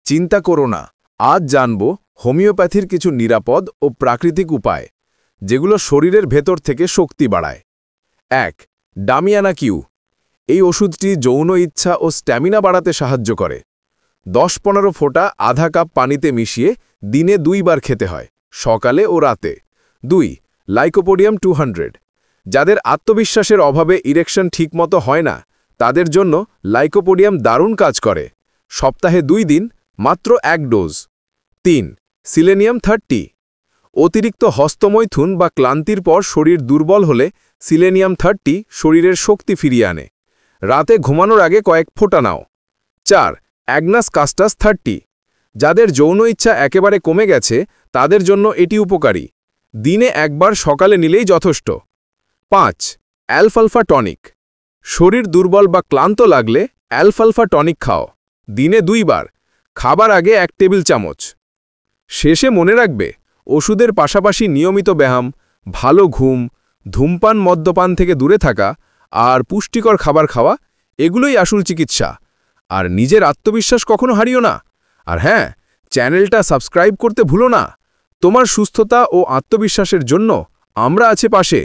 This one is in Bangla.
চিন্তা করো না, আজ জানব হোমিওপ্যাথির কিছু নিরাপদ ও প্রাকৃতিক উপায় যেগুলো শরীরের ভেতর থেকে শক্তি বাড়ায়। ১. Damiana Q. এই ওষুধটি যৌন ইচ্ছা ও স্ট্যামিনা বাড়াতে সাহায্য করে। ১০-১৫ ফোঁটা আধা কাপ পানিতে মিশিয়ে দিনে ২ বার খেতে হয়, সকালে ও রাতে। ২. লাইকোপোডিয়াম 200। যাদের আত্মবিশ্বাসের অভাবে ইরেকশন ঠিকমতো হয় না, তাদের জন্য লাইকোপোডিয়াম দারুণ কাজ করে। সপ্তাহে ২ দিন, মাত্র ১ ডোজ। ৩. সিলেনিয়াম 30। অতিরিক্ত হস্তমৈথুন বা ক্লান্তির পর শরীর দুর্বল হলে সিলেনিয়াম 30 শরীরের শক্তি ফিরিয়ে আনে। রাতে ঘুমানোর আগে কয়েক ফোঁটা নাও। ৪. Agnus custard 30। যাদের যৌন ইচ্ছা একেবারে কমে গেছে, তাদের জন্য এটি উপকারী। দিনে একবার সকালে নিলেই যথেষ্ট। ৫. অ্যালফালফা টনিক। শরীর দুর্বল বা ক্লান্ত লাগলে অ্যালফালফা টনিক খাও। দিনে ২ বার, খাবার আগে ১ টেবিল চামচ। শেষে মনে রাখবে, ওষুধের পাশাপাশি নিয়মিত ব্যায়াম, ভালো ঘুম, ধূমপান মদ্যপান থেকে দূরে থাকা আর পুষ্টিকর খাবার খাওয়া এগুলোই আসল চিকিৎসা। আর নিজের আত্মবিশ্বাস কখনো হারিও না। আর হ্যাঁ, চ্যানেলটা সাবস্ক্রাইব করতে ভুলো না। তোমার সুস্থতা ও আত্মবিশ্বাসের জন্য আমরা আছি পাশে।